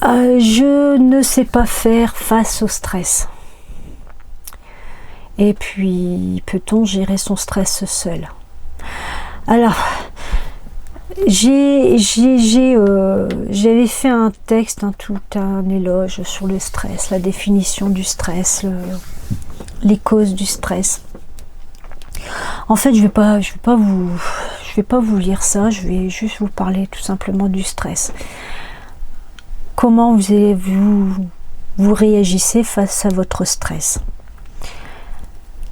Je ne sais pas faire face au stress. Et puis, peut-on gérer son stress seul? Alors, j'avais fait un texte, tout un éloge sur le stress, la définition du stress, les causes du stress. En fait, je vais pas vous lire ça, je vais juste vous parler tout simplement du stress. Comment vous réagissez face à votre stress?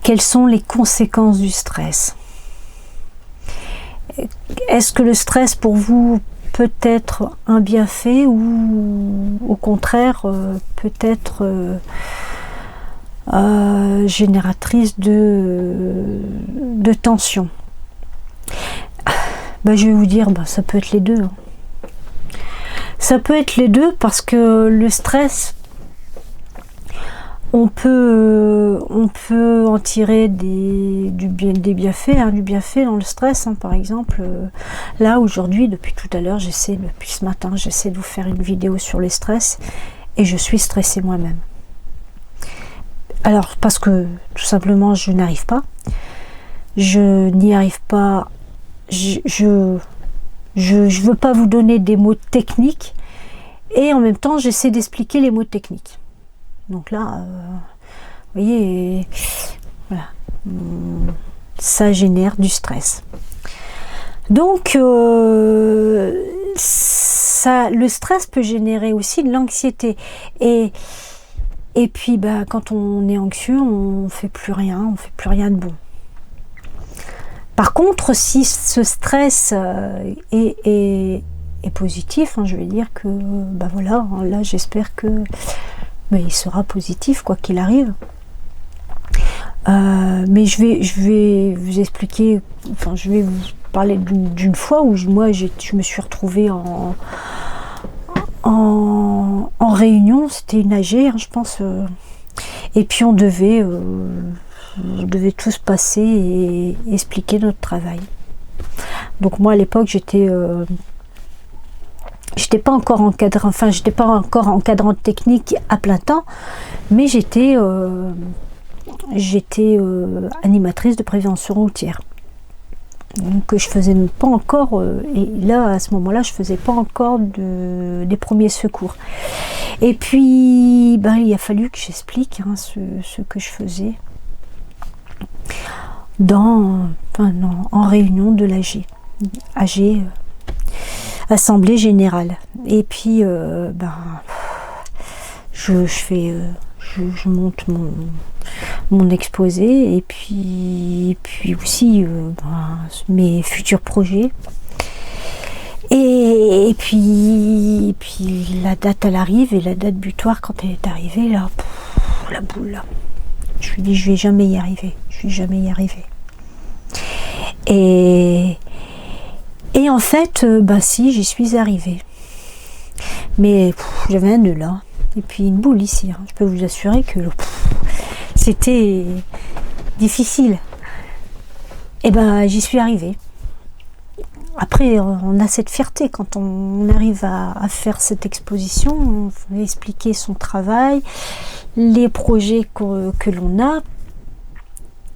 Quelles sont les conséquences du stress? Est-ce que le stress pour vous peut être un bienfait ou au contraire peut être génératrice de tension? Je vais vous dire, ça peut être les deux. Ça peut être les deux parce que le stress, on peut en tirer des bienfaits, du bienfait dans le stress. Par exemple, là aujourd'hui, depuis tout à l'heure, depuis ce matin, j'essaie de vous faire une vidéo sur le stress et je suis stressée moi-même. Alors, parce que tout simplement, je n'arrive pas. Je n'y arrive pas. Je veux pas vous donner des mots techniques et en même temps, j'essaie d'expliquer les mots techniques. Donc là, vous voyez, voilà, ça génère du stress. Donc, le stress peut générer aussi de l'anxiété. Et puis, quand on est anxieux, on fait plus rien de bon. Par contre, si ce stress est positif, je vais dire que, voilà, là, j'espère que il sera positif quoi qu'il arrive. Mais je vais vous expliquer, je vais vous parler d'une fois où moi je me suis retrouvée en réunion, c'était une AG, je pense, et puis on devait tous passer et expliquer notre travail. Donc moi à l'époque j'étais pas encore encadrante technique à plein temps, mais j'étais animatrice de prévention routière. Donc je faisais pas encore, et là à ce moment-là je faisais pas encore des premiers secours. Et puis il a fallu que j'explique ce que je faisais en réunion de l'AG. Assemblée générale. Et puis je monte mon exposé et puis aussi mes futurs projets. Et puis la date elle arrive, et la date butoir quand elle est arrivée, là, la boule là. Je lui dis je vais jamais y arriver. Et en fait, si, j'y suis arrivée. Mais j'avais un nœud là, et puis une boule ici. Je peux vous assurer que c'était difficile. Et j'y suis arrivée. Après, on a cette fierté quand on arrive à faire cette exposition. On va expliquer son travail, les projets que l'on a.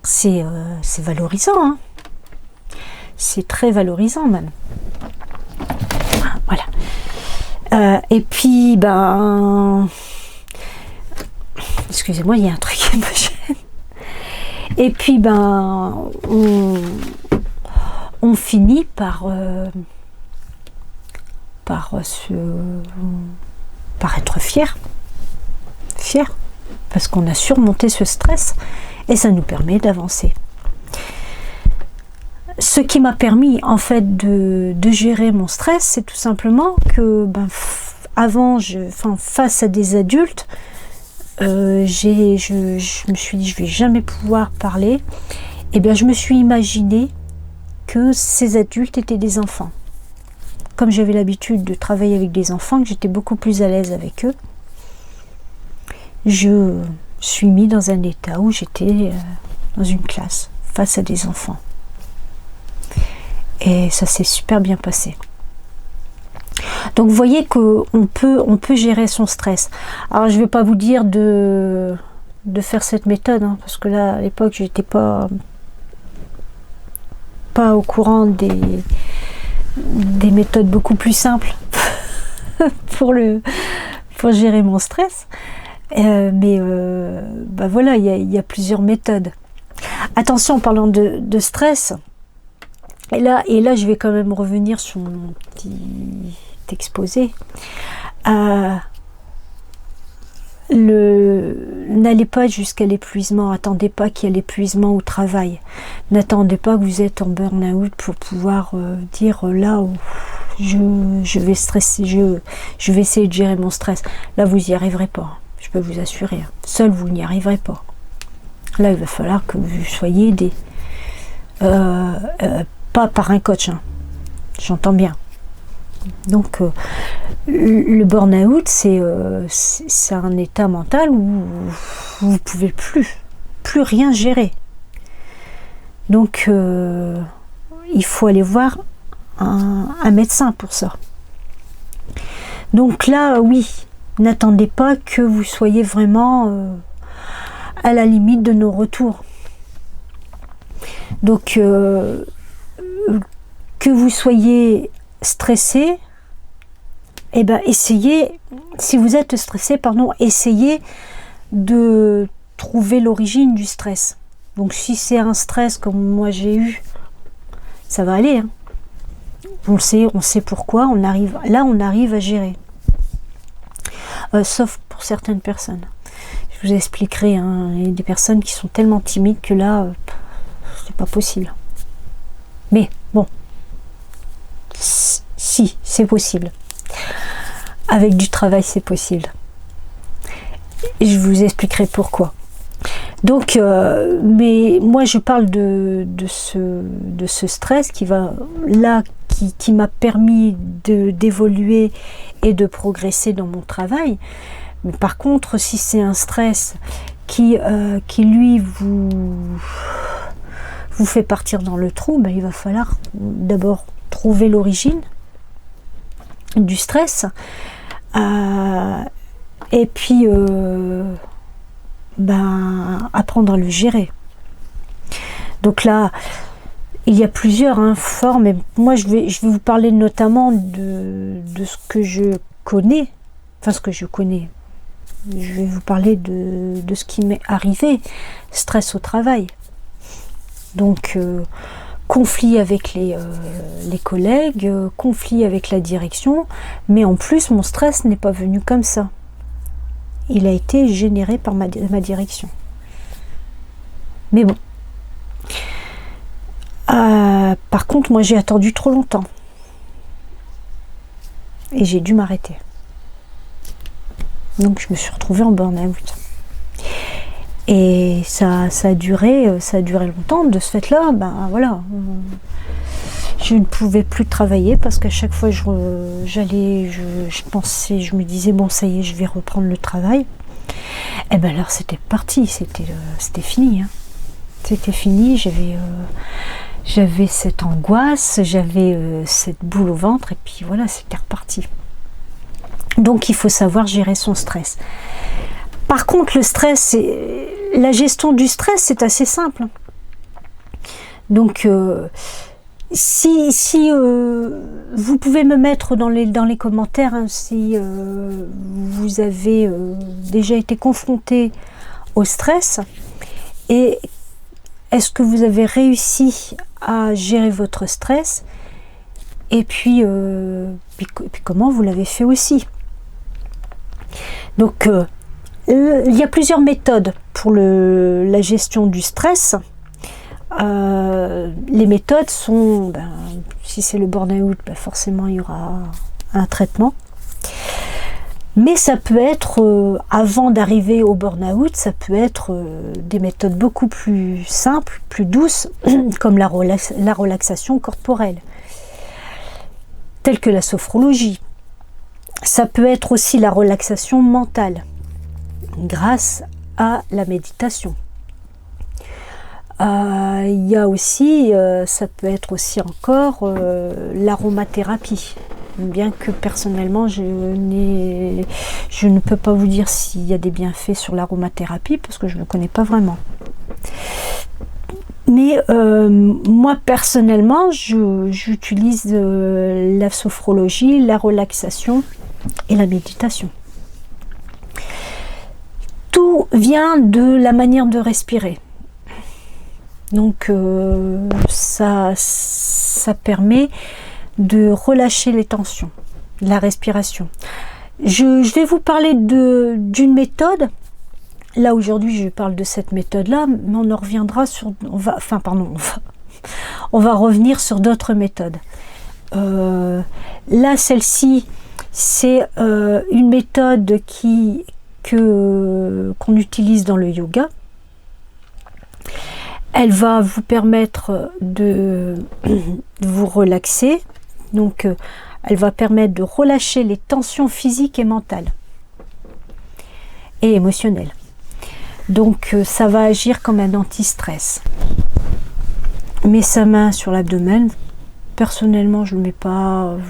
C'est valorisant, c'est très valorisant même. Voilà. Et puis, excusez-moi, il y a un truc qui me gêne. Et puis, on finit par être fier, parce qu'on a surmonté ce stress et ça nous permet d'avancer. Ce qui m'a permis en fait de gérer mon stress, c'est tout simplement que avant, face à des adultes, je me suis dit je vais jamais pouvoir parler. Et je me suis imaginé que ces adultes étaient des enfants. Comme j'avais l'habitude de travailler avec des enfants, que j'étais beaucoup plus à l'aise avec eux, je suis mis dans un état où j'étais dans une classe face à des enfants. Et ça s'est super bien passé. Donc vous voyez qu'on peut gérer son stress. Alors je ne vais pas vous dire de faire cette méthode, hein, parce que là à l'époque j'étais pas au courant des méthodes beaucoup plus simples pour gérer mon stress. Mais voilà, il y a plusieurs méthodes. Attention, en parlant de stress, et là je vais quand même revenir sur mon petit exposé. N'allez pas jusqu'à l'épuisement, attendez pas qu'il y ait l'épuisement au travail. N'attendez pas que vous êtes en burn-out pour pouvoir dire là je vais stresser, je vais essayer de gérer mon stress. Là vous n'y arriverez pas, je peux vous assurer. Seul vous n'y arriverez pas. Là il va falloir que vous soyez aidé. Pas par un coach, hein. J'entends bien. Donc le burn-out c'est un état mental où vous ne pouvez plus rien gérer. Donc il faut aller voir un médecin pour ça. Donc là oui, n'attendez pas que vous soyez vraiment à la limite de nos retours. Donc que vous soyez stressé, eh ben essayez, si vous êtes stressé, essayez de trouver l'origine du stress. Donc si c'est un stress comme moi j'ai eu, ça va aller, hein. On sait pourquoi, on arrive à gérer. Sauf pour certaines personnes. Je vous expliquerai, hein, il y a des personnes qui sont tellement timides que là, c'est pas possible. Mais bon, si, c'est possible. Avec du travail, c'est possible. Et je vous expliquerai pourquoi. Donc, mais moi, je parle de ce stress qui m'a permis d'évoluer et de progresser dans mon travail. Mais par contre, si c'est un stress qui lui vous fait partir dans le trou, il va falloir d'abord trouver l'origine du stress et puis apprendre à le gérer. Donc là, il y a plusieurs formes, mais moi je vais vous parler notamment de ce que je connais, je vais vous parler de ce qui m'est arrivé, stress au travail. Donc conflit avec les collègues, conflit avec la direction, mais en plus mon stress n'est pas venu comme ça. Il a été généré par ma direction. Mais bon. Par contre, moi j'ai attendu trop longtemps. Et j'ai dû m'arrêter. Donc je me suis retrouvée en burn-out. Et ça a duré longtemps. De ce fait-là, voilà, je ne pouvais plus travailler parce qu'à chaque fois je pensais, je me disais bon ça y est, je vais reprendre le travail. Et ben alors c'était parti, c'était fini. Hein. C'était fini. J'avais cette angoisse, j'avais cette boule au ventre et puis voilà, c'était reparti. Donc il faut savoir gérer son stress. Par contre, le stress, la gestion du stress, c'est assez simple. Donc, si vous pouvez me mettre dans les commentaires si vous avez déjà été confronté au stress et est-ce que vous avez réussi à gérer votre stress et puis comment vous l'avez fait aussi. Donc, il y a plusieurs méthodes pour la gestion du stress. Les méthodes sont, si c'est le burn-out, forcément il y aura un traitement. Mais ça peut être, avant d'arriver au burn-out, ça peut être des méthodes beaucoup plus simples, plus douces, comme la relaxation corporelle, telle que la sophrologie. Ça peut être aussi la relaxation mentale, grâce à la méditation. Il y a aussi, ça peut être aussi encore l'aromathérapie. bien que personnellement je ne peux pas vous dire s'il y a des bienfaits sur l'aromathérapie parce que je ne le connais pas vraiment. Mais moi personnellement j'utilise la sophrologie, la relaxation et la méditation. Tout vient de la manière de respirer. Donc ça permet de relâcher les tensions, la respiration. Je vais vous parler d'une méthode. Là aujourd'hui je parle de cette méthode-là, mais on en reviendra sur... on va revenir sur d'autres méthodes. Là celle-ci c'est une méthode qu'on utilise dans le yoga. Elle va vous permettre de vous relaxer. Donc, elle va permettre de relâcher les tensions physiques et mentales et émotionnelles. Donc, ça va agir comme un anti-stress. Mets sa main sur l'abdomen. Personnellement, je le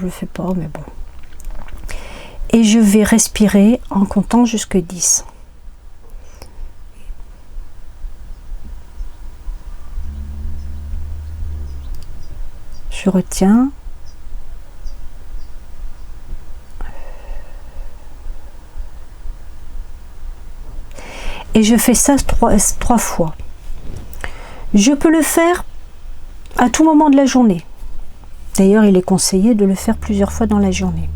fais pas, mais bon. Et je vais respirer en comptant jusqu'à 10. Je retiens. Et je fais ça trois fois. Je peux le faire à tout moment de la journée. D'ailleurs, il est conseillé de le faire plusieurs fois dans la journée.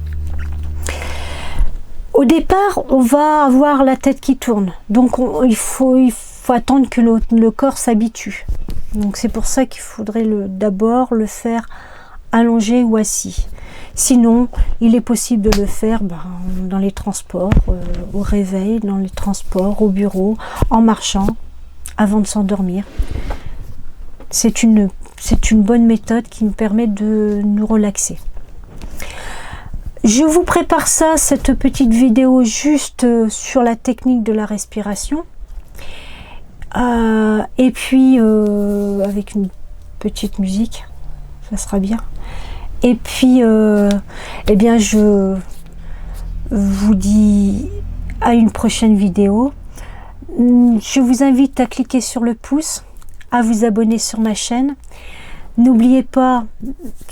Au départ, on va avoir la tête qui tourne. Donc, il faut attendre que le corps s'habitue. Donc, c'est pour ça qu'il faudrait d'abord le faire allongé ou assis. Sinon, il est possible de le faire dans les transports, au réveil, dans les transports, au bureau, en marchant, avant de s'endormir. C'est une bonne méthode qui nous permet de nous relaxer. Je vous prépare cette petite vidéo juste sur la technique de la respiration. Et puis, avec une petite musique, ça sera bien. Et puis, eh bien, je vous dis à une prochaine vidéo. Je vous invite à cliquer sur le pouce, à vous abonner sur ma chaîne. N'oubliez pas,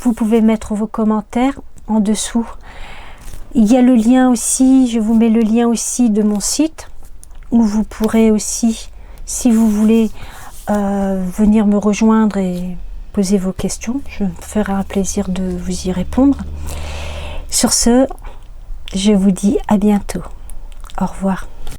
vous pouvez mettre vos commentaires en dessous. Il y a le lien aussi, je vous mets le lien aussi de mon site, où vous pourrez aussi, si vous voulez, venir me rejoindre et poser vos questions. Je me ferai un plaisir de vous y répondre. Sur ce, je vous dis à bientôt. Au revoir.